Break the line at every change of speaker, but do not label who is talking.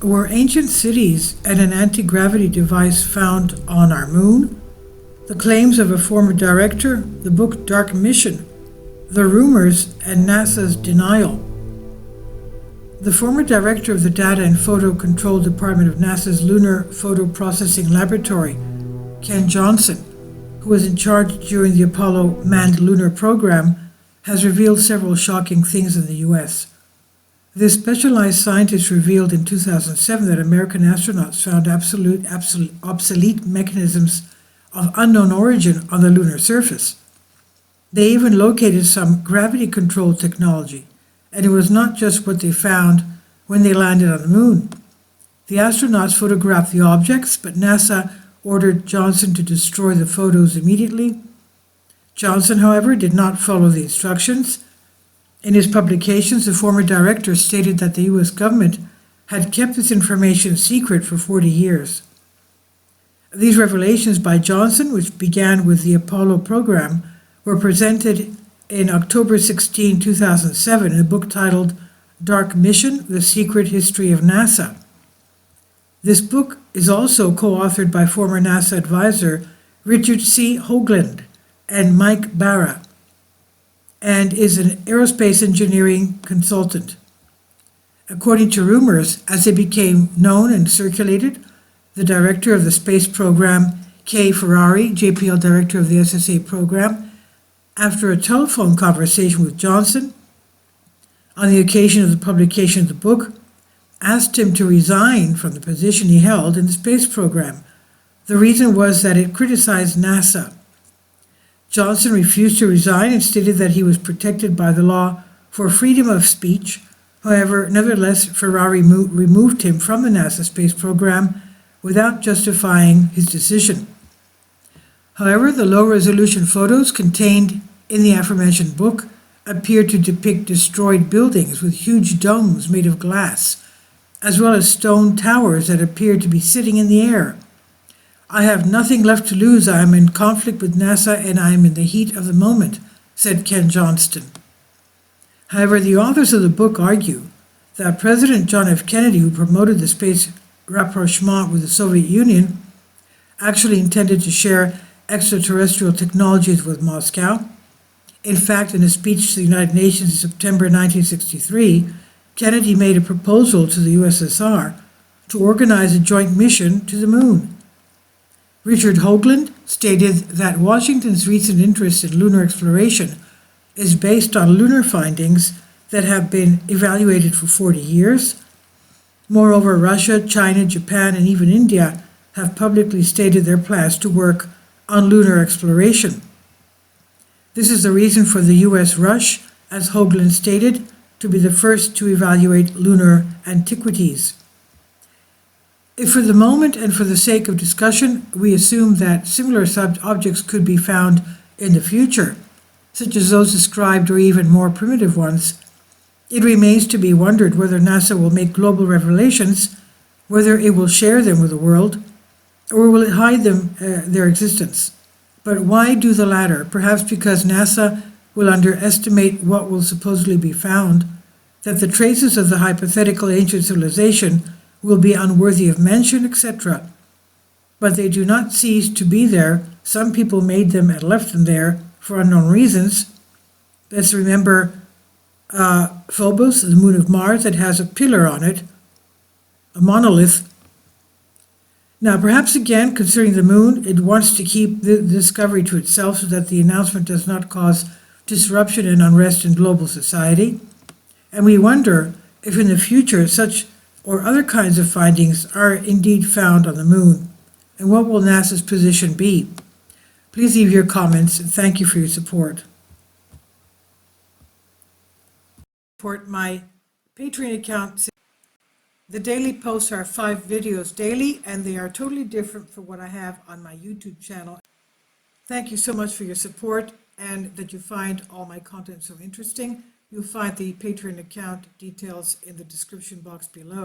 Were ancient cities and an anti-gravity device found on our moon? The claims of a former director, the book Dark Mission, the rumors, and NASA's denial. The former director of the Data and Photo Control Department of NASA's Lunar Photo Processing Laboratory, Ken Johnson, who was in charge during the Apollo manned lunar program, has revealed several shocking things in the U.S. This specialized scientist revealed in 2007 that American astronauts found obsolete mechanisms of unknown origin on the lunar surface. They even located some gravity-controlled technology, and it was not just what they found when they landed on the moon. The astronauts photographed the objects, but NASA ordered Johnson to destroy the photos immediately. Johnson, however, did not follow the instructions. In his publications, the former director stated that the U.S. government had kept this information secret for 40 years. These revelations by Johnson, which began with the Apollo program, were presented in October 16, 2007 in a book titled Dark Mission: The Secret History of NASA. This book is also co-authored by former NASA advisor Richard C. Hoagland and Mike Barra, and is an aerospace engineering consultant. According to rumors, as they became known and circulated, the director of the space program, Kay Ferrari, JPL director of the SSA program, after a telephone conversation with Johnson on the occasion of the publication of the book, asked him to resign from the position he held in the space program. The reason was that it criticized NASA. Johnson refused to resign and stated that he was protected by the law for freedom of speech. However, nevertheless, Ferrari removed him from the NASA space program without justifying his decision. However, the low-resolution photos contained in the aforementioned book appear to depict destroyed buildings with huge domes made of glass, as well as stone towers that appear to be sitting in the air. "I have nothing left to lose. I am in conflict with NASA and I am in the heat of the moment," said Ken Johnston. However, the authors of the book argue that President John F. Kennedy, who promoted the space rapprochement with the Soviet Union, actually intended to share extraterrestrial technologies with Moscow. In fact, in a speech to the United Nations in September 1963, Kennedy made a proposal to the USSR to organize a joint mission to the moon. Richard Hoagland stated that Washington's recent interest in lunar exploration is based on lunar findings that have been evaluated for 40 years. Moreover, Russia, China, Japan, and even India have publicly stated their plans to work on lunar exploration. This is the reason for the U.S. rush, as Hoagland stated, to be the first to evaluate lunar antiquities. If for the moment and for the sake of discussion, we assume that similar objects could be found in the future, such as those described or even more primitive ones, it remains to be wondered whether NASA will make global revelations, whether it will share them with the world, or will it hide their existence. But why do the latter? Perhaps because NASA will underestimate what will supposedly be found, that the traces of the hypothetical ancient civilization will be unworthy of mention, etc. But they do not cease to be there. Some people made them and left them there for unknown reasons. Let's remember Phobos, the moon of Mars, that has a pillar on it, a monolith. Now, perhaps again, concerning the moon, it wants to keep the discovery to itself so that the announcement does not cause disruption and unrest in global society. And we wonder if in the future such or other kinds of findings are indeed found on the moon, and what will NASA's position be? Please leave your comments, and thank you for your support. Support my Patreon account. The daily posts are 5 videos daily, and they are totally different from what I have on my YouTube channel. Thank you so much for your support and that you find all my content so interesting. You'll find the Patreon account details in the description box below.